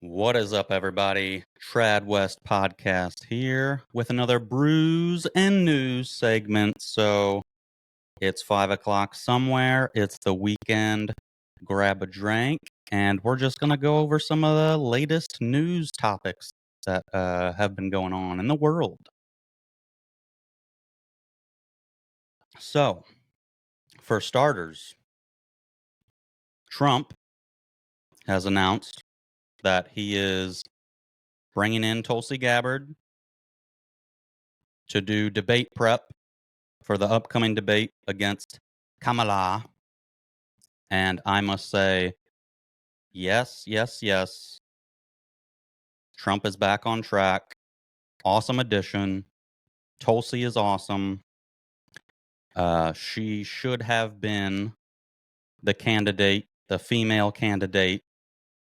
What is up, everybody? Trad West podcast here with another Brews and News segment. So it's 5 o'clock somewhere. It's the weekend. Grab a drink, and we're just going to go over some of the latest news topics that have been going on in the world. So, for starters, Trump has announced that he is bringing in Tulsi Gabbard to do debate prep for the upcoming debate against Kamala. And I must say, yes, yes, yes. Trump is back on track. Awesome addition. Tulsi is awesome. She should have been the candidate, the female candidate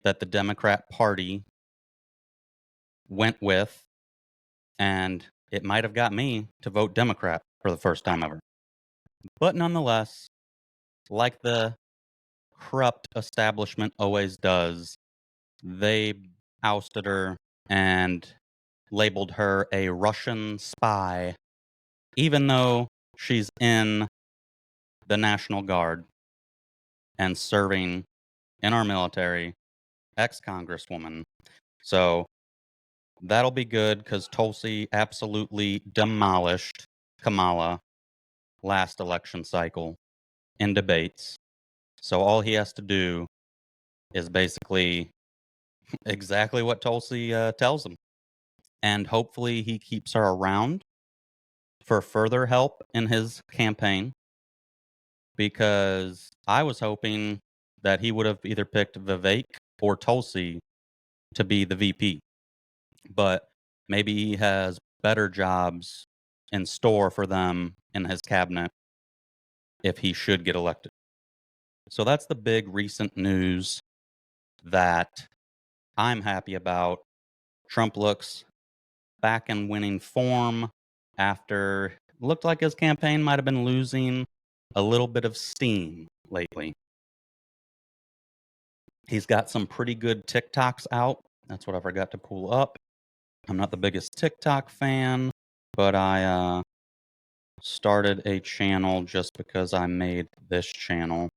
that the Democrat Party went with. And it might have got me to vote Democrat for the first time ever. But nonetheless, like the corrupt establishment always does, they ousted her and labeled her a Russian spy, even though she's in the National Guard and serving in our military, ex-congresswoman. So that'll be good because Tulsi absolutely demolished Kamala last election cycle in debates. So all he has to do is basically exactly what Tulsi tells him. And hopefully he keeps her around for further help in his campaign, because I was hoping that he would have either picked Vivek or Tulsi to be the VP. But maybe he has better jobs in store for them in his cabinet if he should get elected. So that's the big recent news that I'm happy about. Trump looks back in winning form after looked like his campaign might have been losing a little bit of steam lately. He's got some pretty good TikToks out. That's what I forgot to pull up. I'm not the biggest TikTok fan, but I started a channel just because I made this channel.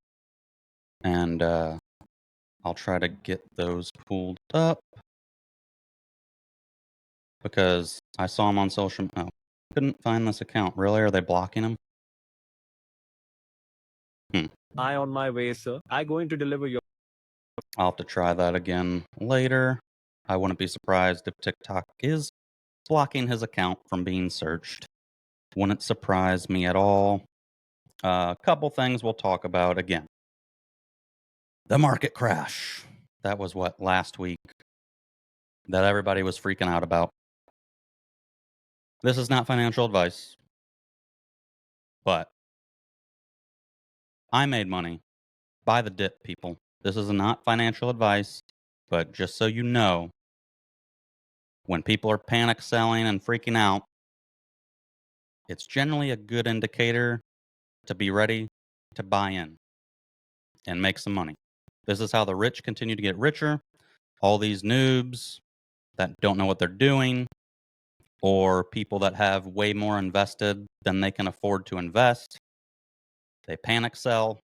And I'll try to get those pulled up because I saw him on social. Oh, couldn't find this account. Really? Are they blocking him? I on my way, sir. I going to deliver your. I'll have to try that again later. I wouldn't be surprised if TikTok is blocking his account from being searched. Wouldn't surprise me at all. A couple things we'll talk about again. The market crash. That was what, last week, that everybody was freaking out about. This is not financial advice, but I made money. Buy the dip, people. This is not financial advice, but just so you know, when people are panic selling and freaking out, it's generally a good indicator to be ready to buy in and make some money. This is how the rich continue to get richer. All these noobs that don't know what they're doing, or people that have way more invested than they can afford to invest, they panic sell,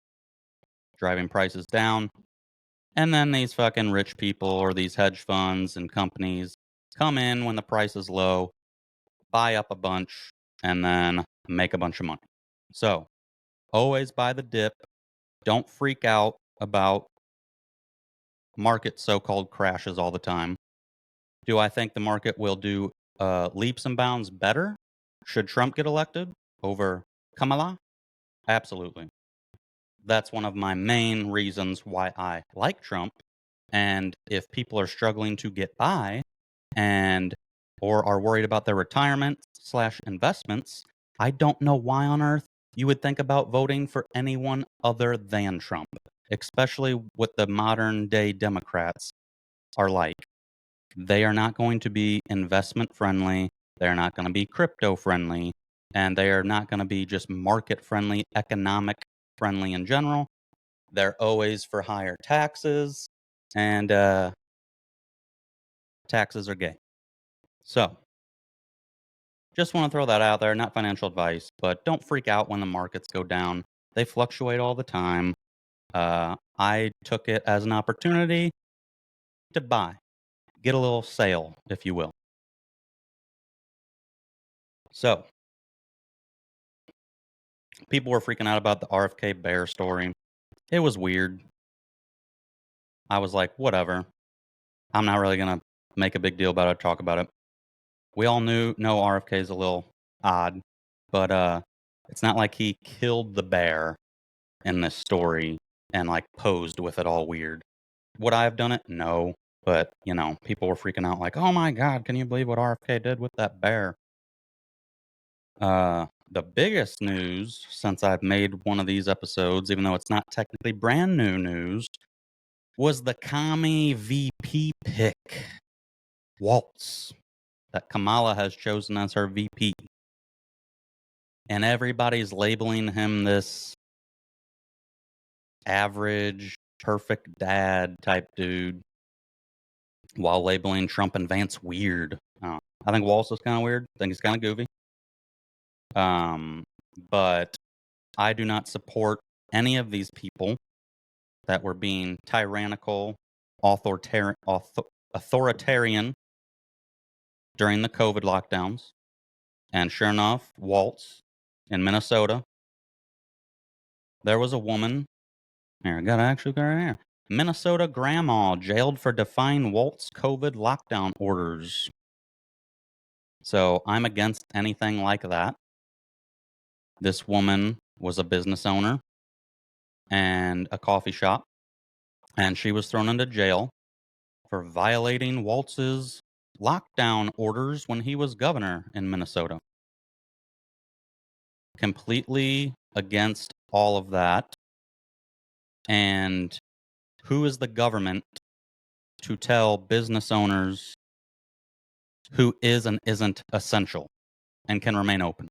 driving prices down. And then these fucking rich people or these hedge funds and companies come in when the price is low, buy up a bunch, and then make a bunch of money. So always buy the dip. Don't freak out about market so-called crashes all the time. Do I think the market will do leaps and bounds better should Trump get elected over Kamala? Absolutely. That's one of my main reasons why I like Trump. And if people are struggling to get by and or are worried about their retirement / investments, I don't know why on earth you would think about voting for anyone other than Trump, especially what the modern day Democrats are like. They are not going to be investment friendly. They're not going to be crypto friendly. And they are not going to be just market friendly, economic friendly in general. They're always for higher taxes. And taxes are gay. So, just want to throw that out there. Not financial advice, but don't freak out when the markets go down. They fluctuate all the time. I took it as an opportunity to buy, get a little sale, if you will. So, people were freaking out about the RFK Bear story. It was weird. I was like, whatever. I'm not really going to make a big deal about it, talk about it. We all know RFK is a little odd, but it's not like he killed the bear in this story and like posed with it all weird. Would I have done it? No. But, people were freaking out like, oh my God, can you believe what RFK did with that bear? The biggest news since I've made one of these episodes, even though it's not technically brand new news, was the commie VP pick, Waltz, that Kamala has chosen as her VP. And everybody's labeling him this average, perfect dad type dude, while labeling Trump and Vance weird. I think Waltz is kind of weird. I think he's kind of goofy. But I do not support any of these people that were being tyrannical, authoritarian during the COVID lockdowns. And sure enough, Waltz in Minnesota, there was a woman. Here, I got actually got right here. Minnesota grandma jailed for defying Waltz COVID lockdown orders. So I'm against anything like that. This woman was a business owner and a coffee shop, and she was thrown into jail for violating Waltz's lockdown orders when he was governor in Minnesota. Completely against all of that. And who is the government to tell business owners who is and isn't essential and can remain open?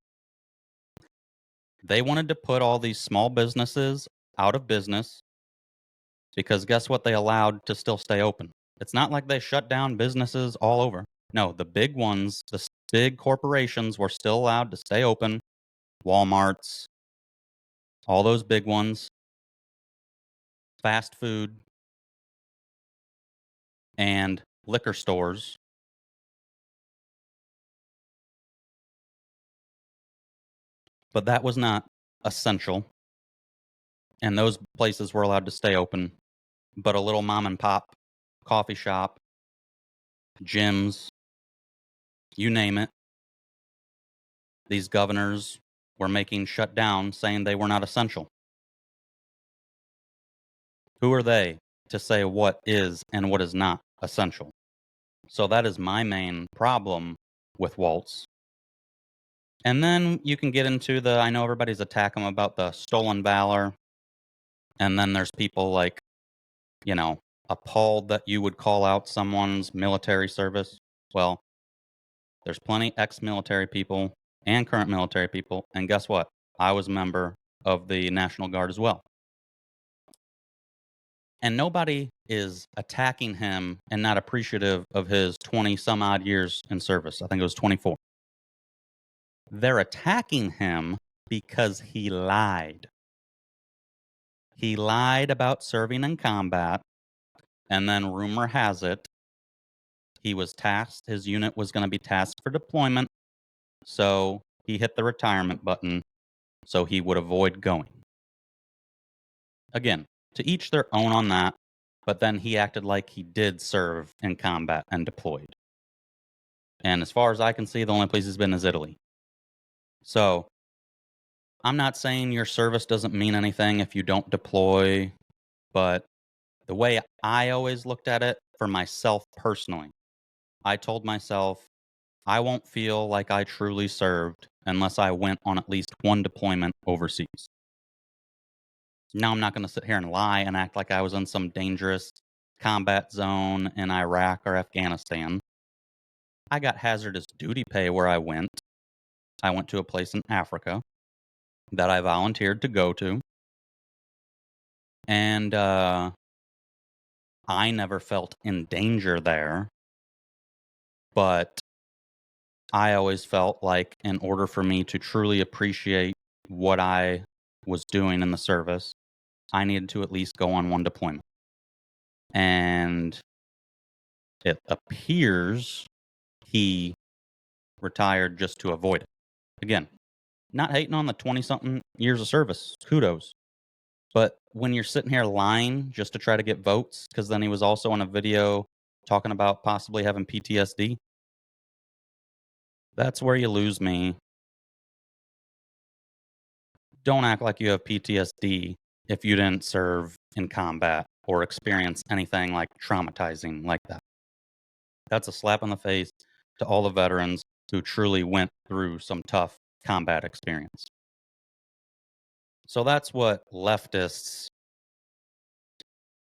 They wanted to put all these small businesses out of business because guess what they allowed to still stay open? It's not like they shut down businesses all over. No, the big ones, the big corporations were still allowed to stay open. Walmarts, all those big ones, fast food, and liquor stores. But that was not essential. And those places were allowed to stay open. But a little mom and pop coffee shop, gyms, you name it, these governors were making shut down, saying they were not essential. Who are they to say what is and what is not essential? So that is my main problem with Waltz. And then you can get into I know everybody's attacking him about the stolen valor. And then there's people like, appalled that you would call out someone's military service. Well, there's plenty ex-military people and current military people. And guess what? I was a member of the National Guard as well. And nobody is attacking him and not appreciative of his 20 some odd years in service. I think it was 24. They're attacking him because he lied. He lied about serving in combat. And then rumor has it, he was tasked, his unit was going to be tasked for deployment. So he hit the retirement button so he would avoid going. Again, to each their own on that. But then he acted like he did serve in combat and deployed. And as far as I can see, the only place he's been is Italy. So I'm not saying your service doesn't mean anything if you don't deploy, but the way I always looked at it for myself personally, I told myself I won't feel like I truly served unless I went on at least one deployment overseas. Now, I'm not going to sit here and lie and act like I was in some dangerous combat zone in Iraq or Afghanistan. I got hazardous duty pay where I went. I went to a place in Africa that I volunteered to go to. And I never felt in danger there. But I always felt like in order for me to truly appreciate what I was doing in the service, I needed to at least go on one deployment. And it appears he retired just to avoid it. Again, not hating on the 20-something years of service. Kudos. But when you're sitting here lying just to try to get votes, because then he was also on a video talking about possibly having PTSD, that's where you lose me. Don't act like you have PTSD if you didn't serve in combat or experience anything like traumatizing like that. That's a slap in the face to all the veterans who truly went through some tough combat experience. So that's what leftists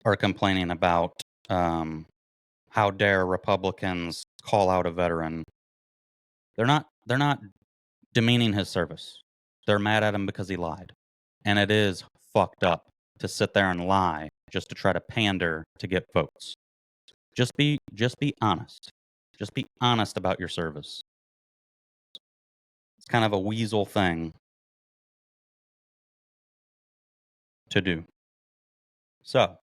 are complaining about. How dare Republicans call out a veteran? They're not demeaning his service. They're mad at him because he lied. And it is fucked up to sit there and lie just to try to pander to get votes. Just be honest. Just be honest about your service. It's kind of a weasel thing to do. So,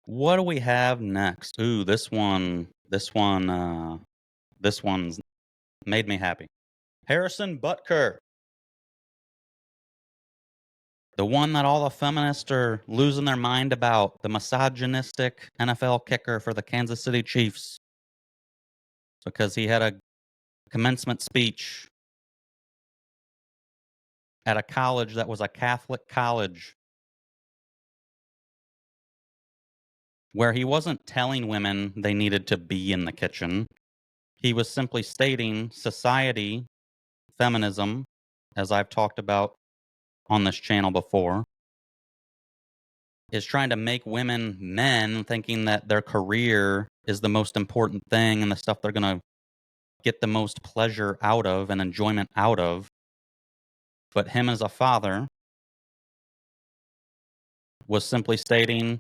what do we have next? Ooh, this one's made me happy. Harrison Butker. The one that all the feminists are losing their mind about, the misogynistic NFL kicker for the Kansas City Chiefs. Because he had a commencement speech at a college that was a Catholic college where he wasn't telling women they needed to be in the kitchen. He was simply stating society, feminism, as I've talked about on this channel before, is trying to make women men, thinking that their career is the most important thing and the stuff they're going to get the most pleasure out of and enjoyment out of. But him as a father was simply stating,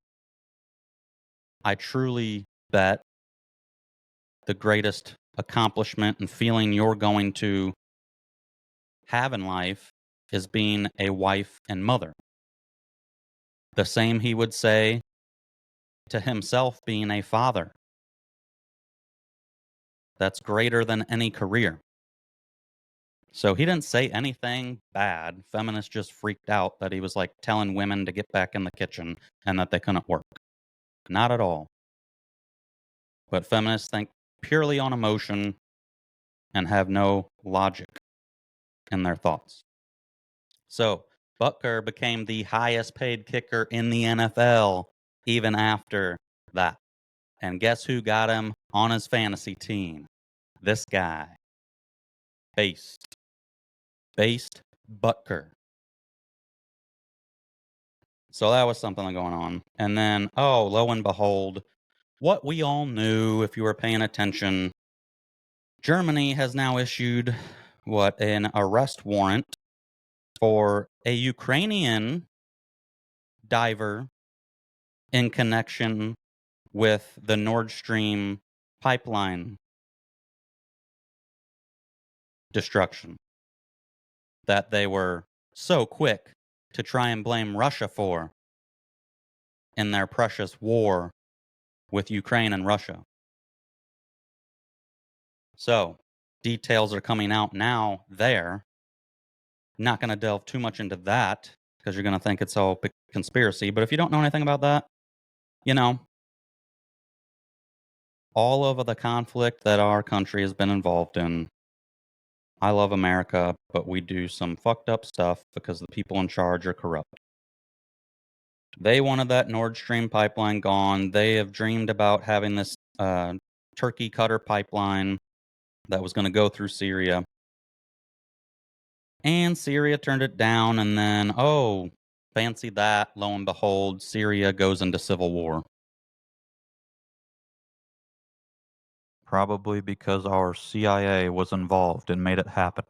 I truly bet the greatest accomplishment and feeling you're going to have in life is being a wife and mother. The same he would say to himself being a father. That's greater than any career. So he didn't say anything bad. Feminists just freaked out that he was like telling women to get back in the kitchen and that they couldn't work. Not at all. But feminists think purely on emotion and have no logic in their thoughts. So Butker became the highest paid kicker in the NFL even after that. And guess who got him on his fantasy team? This guy. Based Butker. So that was something going on. And then, oh, lo and behold, what we all knew if you were paying attention, Germany has now issued an arrest warrant for a Ukrainian diver in connection with the Nord Stream pipeline destruction that they were so quick to try and blame Russia for in their precious war with Ukraine and Russia. So, details are coming out now there. Not going to delve too much into that because you're going to think it's all conspiracy. But if you don't know anything about that, you know, all of the conflict that our country has been involved in, I love America, but we do some fucked up stuff because the people in charge are corrupt. They wanted that Nord Stream pipeline gone. They have dreamed about having this Turkey Cutter pipeline that was going to go through Syria. And Syria turned it down, and then, oh, fancy that, lo and behold, Syria goes into civil war. Probably because our CIA was involved and made it happen.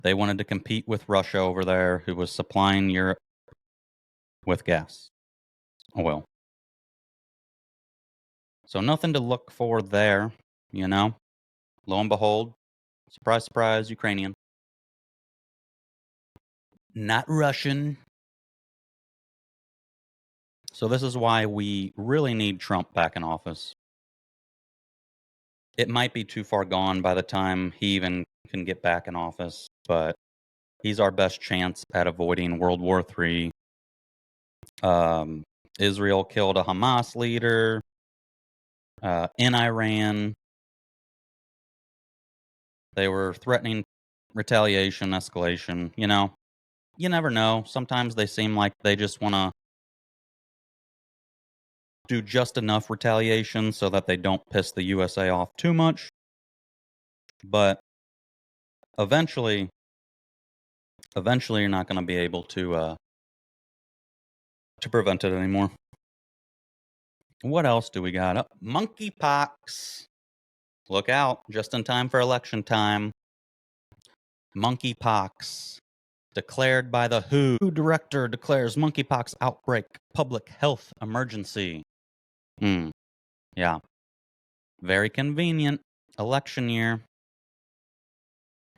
They wanted to compete with Russia over there, who was supplying Europe with gas, oil. So nothing to look for there, you know? Lo and behold, surprise, surprise, Ukrainian. Not Russian. So this is why we really need Trump back in office. It might be too far gone by the time he even can get back in office, but he's our best chance at avoiding World War III. Israel killed a Hamas leader in Iran. They were threatening retaliation, escalation. You know, you never know. Sometimes they seem like they just want to do just enough retaliation so that they don't piss the USA off too much. But eventually you're not going to be able to prevent it anymore. What else do we got? Monkeypox. Look out, just in time for election time. Monkeypox. Declared by the WHO director declares monkeypox outbreak public health emergency. Yeah. Very convenient. Election year.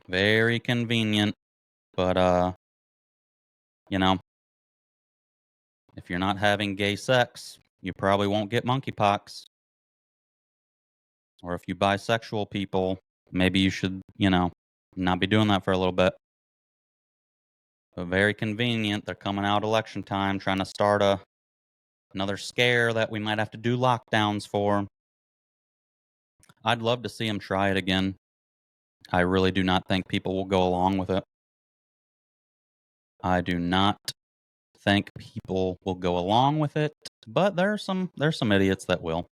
Very convenient. But, you know, if you're not having gay sex, you probably won't get monkeypox. Or if you bisexual people, maybe you should, not be doing that for a little bit. But very convenient. They're coming out election time, trying to start another scare that we might have to do lockdowns for. I'd love to see them try it again. I really do not think people will go along with it. I do not think people will go along with it, but there's some idiots that will.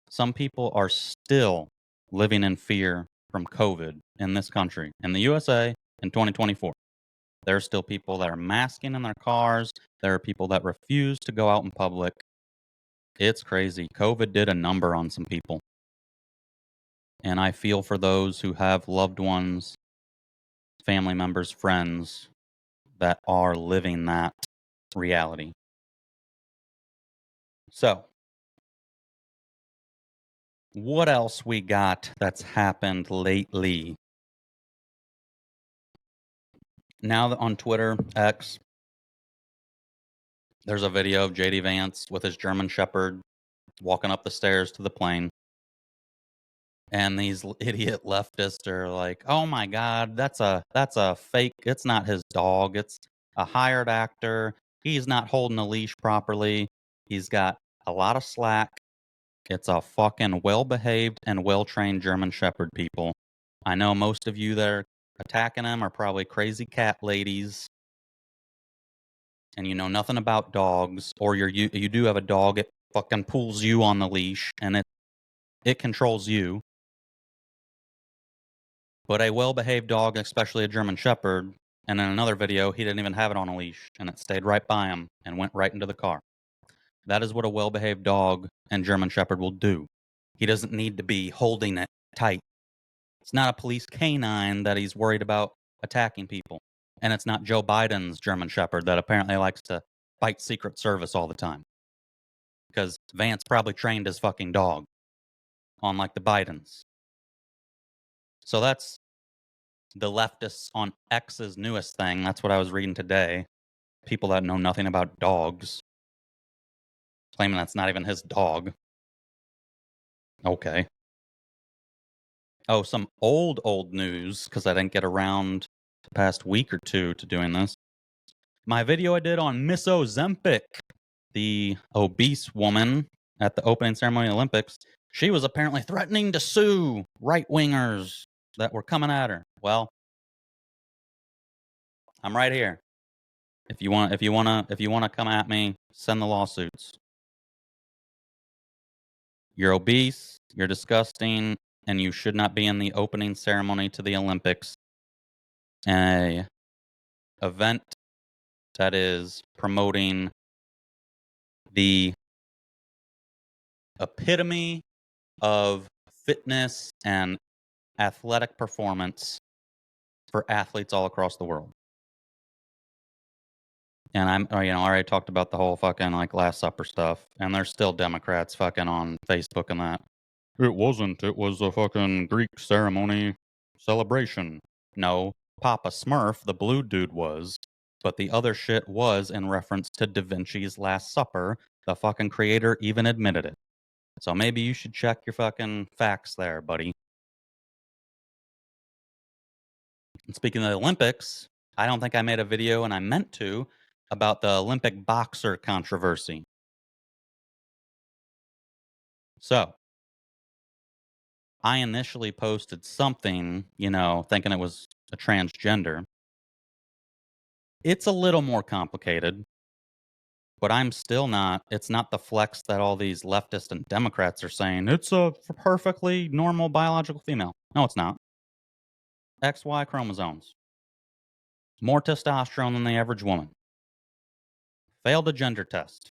Some people are still living in fear from COVID in this country, in the USA, in 2024. There are still people that are masking in their cars. There are people that refuse to go out in public. It's crazy. COVID did a number on some people. And I feel for those who have loved ones, family members, friends that are living that reality. So, what else we got that's happened lately? Now that on Twitter, X, there's a video of JD Vance with his German Shepherd walking up the stairs to the plane. And these idiot leftists are like, "Oh my God, that's a fake. It's not his dog. It's a hired actor. He's not holding a leash properly. He's got a lot of slack. It's a fucking well-behaved and well-trained German Shepherd, people. I know most of you that are attacking him are probably crazy cat ladies, and you know nothing about dogs, or you do have a dog. It fucking pulls you on the leash, and it controls you." But a well-behaved dog, especially a German Shepherd, and in another video, he didn't even have it on a leash, and it stayed right by him and went right into the car. That is what a well-behaved dog and German Shepherd will do. He doesn't need to be holding it tight. It's not a police canine that he's worried about attacking people. And it's not Joe Biden's German Shepherd that apparently likes to fight Secret Service all the time. Because Vance probably trained his fucking dog, unlike the Bidens. So that's the leftists on X's newest thing. That's what I was reading today. People that know nothing about dogs claiming that's not even his dog. Okay. Oh, some old news, because I didn't get around the past week or two to doing this. My video I did on Miss Ozempic, the obese woman at the opening ceremony of the Olympics, she was apparently threatening to sue right-wingers that were coming at her. Well, I'm right here. If you want to come at me, send the lawsuits. You're obese, you're disgusting, and you should not be in the opening ceremony to the Olympics. A event that is promoting the epitome of fitness and athletic performance for athletes all across the world. And I already talked about the whole fucking like Last Supper stuff, and there's still Democrats fucking on Facebook and that. It wasn't. It was a fucking Greek ceremony celebration. No, Papa Smurf, the blue dude, was. But the other shit was in reference to Da Vinci's Last Supper. The fucking creator even admitted it. So maybe you should check your fucking facts there, buddy. And speaking of the Olympics, I don't think I made a video, and I meant to, about the Olympic boxer controversy. So, I initially posted something, thinking it was a transgender. It's a little more complicated, but it's not the flex that all these leftists and Democrats are saying. It's a perfectly normal biological female. No, it's not. XY chromosomes. More testosterone than the average woman. Failed a gender test.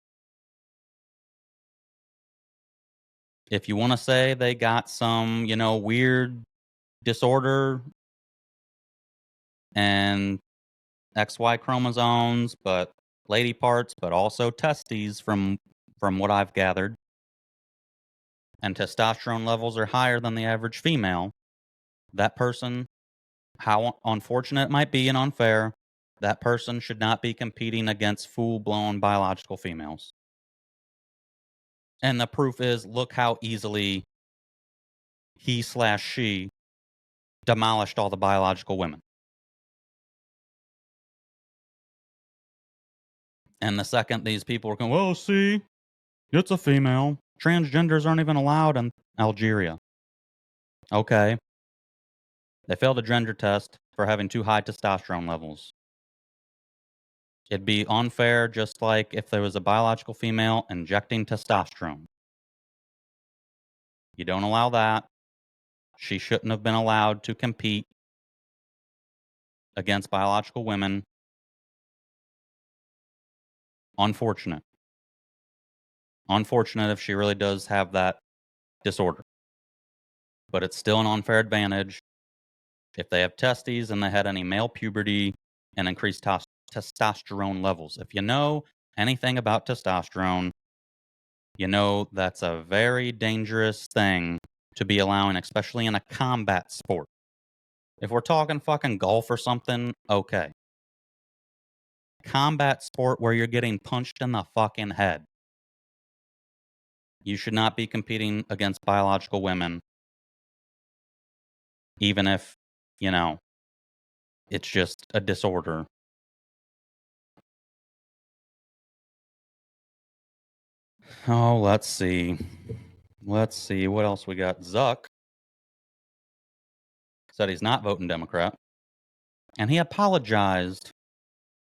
If you want to say they got some, weird disorder and XY chromosomes, but lady parts, but also testes from what I've gathered. And testosterone levels are higher than the average female. That person, how unfortunate it might be and unfair, that person should not be competing against full-blown biological females. And the proof is, look how easily he/she demolished all the biological women. And the second these people are going, well, see, it's a female. Transgenders aren't even allowed in Algeria. Okay. They failed a gender test for having too high testosterone levels. It'd be unfair, just like if there was a biological female injecting testosterone. You don't allow that. She shouldn't have been allowed to compete against biological women. Unfortunate. Unfortunate if she really does have that disorder. But it's still an unfair advantage if they have testes and they had any male puberty and increased testosterone levels. If you know anything about testosterone, you know that's a very dangerous thing to be allowing, especially in a combat sport. If we're talking fucking golf or something, okay. Combat sport where you're getting punched in the fucking head. You should not be competing against biological women, even if, it's just a disorder. Oh, let's see. Let's see. What else we got? Zuck said he's not voting Democrat. And he apologized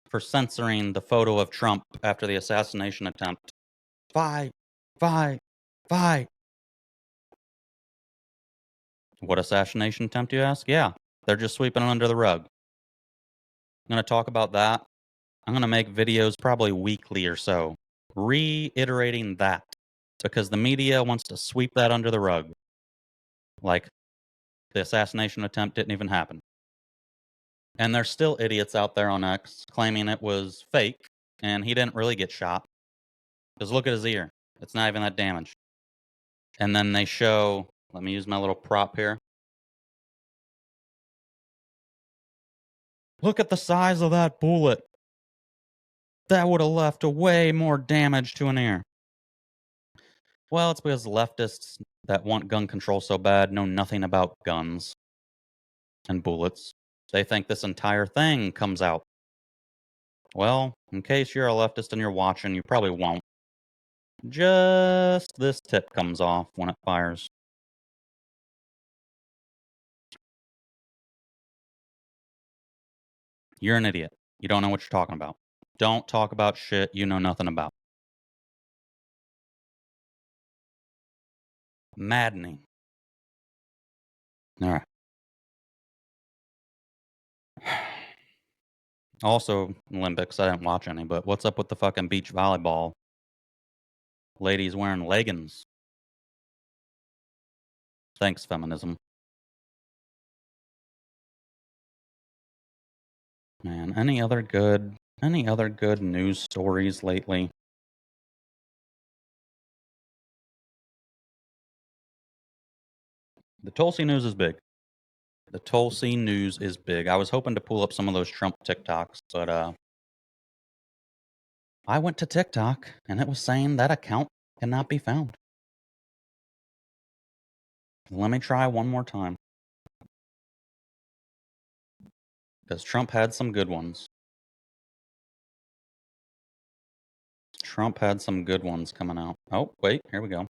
for censoring the photo of Trump after the assassination attempt. Fight, fight, fight. What assassination attempt, you ask? Yeah, they're just sweeping it under the rug. I'm going to talk about that. I'm going to make videos probably weekly or so, reiterating that, because the media wants to sweep that under the rug. Like the assassination attempt didn't even happen. And there's still idiots out there on X claiming it was fake and he didn't really get shot. Because look at his ear. It's not even that damaged. And then they show, let me use my little prop here. Look at the size of that bullet. That would have left a way more damage to an ear. Well, it's because leftists that want gun control so bad know nothing about guns and bullets. They think this entire thing comes out. Well, in case you're a leftist and you're watching, you probably won't. Just this tip comes off when it fires. You're an idiot. You don't know what you're talking about. Don't talk about shit you know nothing about. Maddening. All right. Also, Olympics, I didn't watch any, but what's up with the fucking beach volleyball? Ladies wearing leggings. Thanks, feminism. Man, any other good Any other good news stories lately? The Tulsi news is big. The Tulsi news is big. I was hoping to pull up some of those Trump TikToks, but I went to TikTok and it was saying that account cannot be found. Let me try one more time. Because Trump had some good ones. Trump had some good ones coming out. Oh, wait, here we go.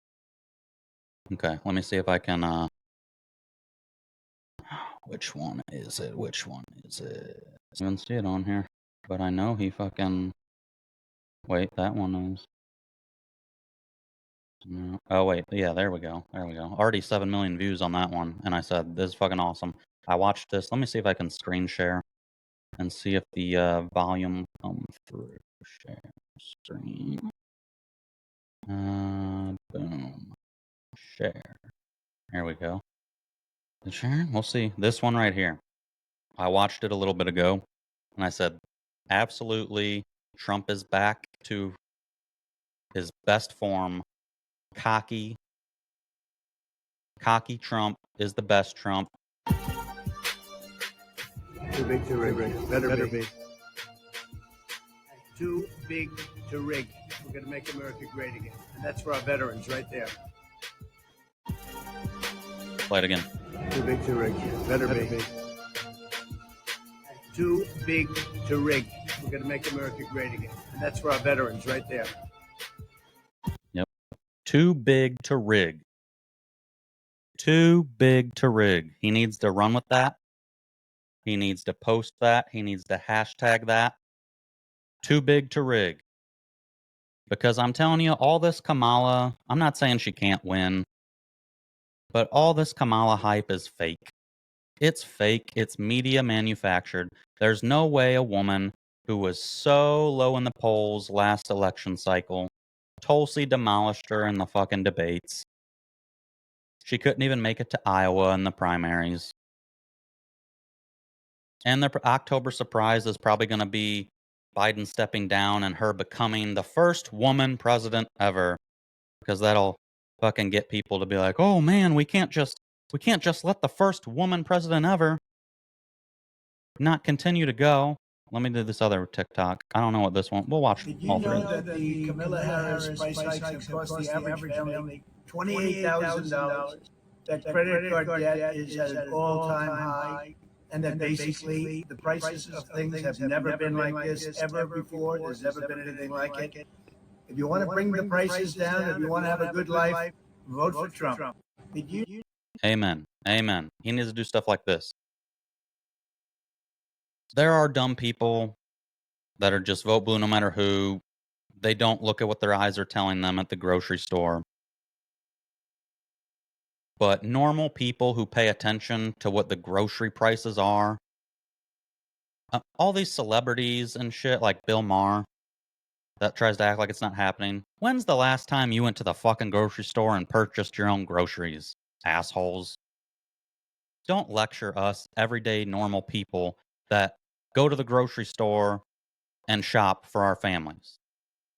Okay, let me see if I can which one is it? Which one is it? I don't see it on here. But I know he fucking wait, that one is. No. Oh wait, yeah, there we go. There we go. Already 7 million views on that one, and I said this is fucking awesome. I watched this. Let me see if I can screen share and see if the volume comes through. Share stream. Boom. Share. Here we go. Share. We'll see. This one right here. I watched it a little bit ago, and I said, absolutely, Trump is back to his best form. Cocky Trump is the best Trump. Too big to rig. Better be. Too big to rig. We're going to make America great again. And that's for our veterans right there. Play it again. Too big to rig. Better be. Too big to rig. We're going to make America great again. And that's for our veterans right there. Yep. Too big to rig. Too big to rig. He needs to run with that. He needs to post that. He needs to hashtag that. Too big to rig. Because I'm telling you, all this Kamala, I'm not saying she can't win, but all this Kamala hype is fake. It's fake. It's media manufactured. There's no way a woman who was so low in the polls last election cycle, Tulsi demolished her in the fucking debates. She couldn't even make it to Iowa in the primaries. And the October surprise is probably going to be Biden stepping down and her becoming the first woman president ever. Because that'll fucking get people to be like, oh man, we can't just let the first woman president ever not continue to go. Let me do this other TikTok. I don't know what this one. We'll watch all three. Did you know that the Kamala Harris price hikes have cost the average family $28,000? That credit card debt is at an all-time high, and that basically the prices of things have never been like this ever before. There's never been anything like it. If you want to bring the prices down, if you want to have a good life, vote for Trump. Amen. Amen. He needs to do stuff like this. There are dumb people that are just vote blue no matter who. They don't look at what their eyes are telling them at the grocery store. But normal people who pay attention to what the grocery prices are, all these celebrities and shit like Bill Maher that tries to act like it's not happening. When's the last time you went to the fucking grocery store and purchased your own groceries, assholes? Don't lecture us, everyday normal people that go to the grocery store and shop for our families.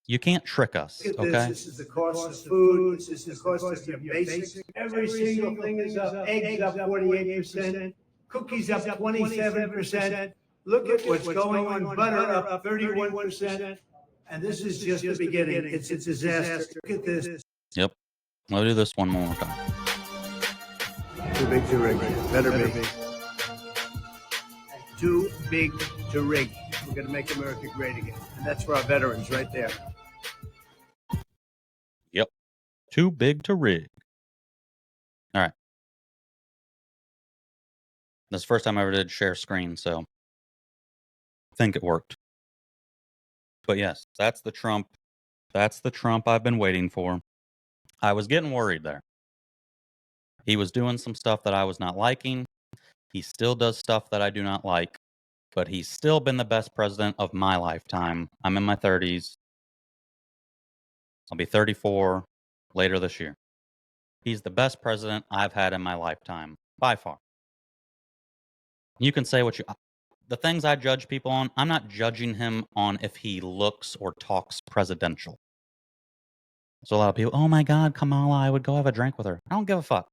You can't trick us, okay? This is the cost of food. This is the cost of your basics. Every single thing is up. Eggs up 48%. Cookies up 27%. Look at what's going on. Butter up 31%. And this is just the beginning. It's a disaster. Look at this. Yep. I'll do this one more time. Too big to rig. Better be. Too big to rig. We're going to make America great again. And that's for our veterans right there. Yep. Too big to rig. All right. This is the first time I ever did share screen, so I think it worked. But yes, that's the Trump. That's the Trump I've been waiting for. I was getting worried there. He was doing some stuff that I was not liking. He still does stuff that I do not like. But he's still been the best president of my lifetime. I'm in my 30s. I'll be 34 later this year. He's the best president I've had in my lifetime, by far. You can say what you... the things I judge people on, I'm not judging him on if he looks or talks presidential. So a lot of people, oh my God, Kamala, I would go have a drink with her. I don't give a fuck.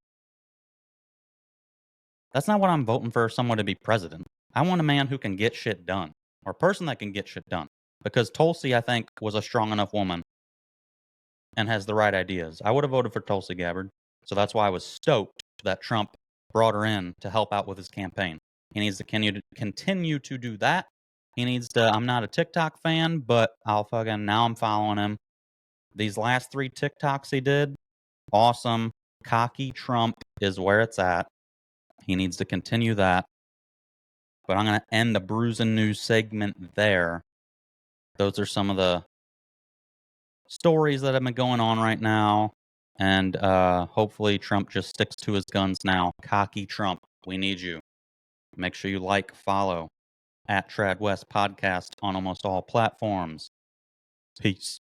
That's not what I'm voting for someone to be president. I want a man who can get shit done, or a person that can get shit done. Because Tulsi, I think, was a strong enough woman and has the right ideas. I would have voted for Tulsi Gabbard. So that's why I was stoked that Trump brought her in to help out with his campaign. He needs to continue to do that. He needs to, I'm not a TikTok fan, but now I'm following him. These last 3 TikToks he did, awesome. Cocky Trump is where it's at. He needs to continue that. But I'm going to end the Brews and News segment there. Those are some of the stories that have been going on right now. And hopefully Trump just sticks to his guns now. Cocky Trump, we need you. Make sure you like, follow at Trad West Podcast on almost all platforms. Peace.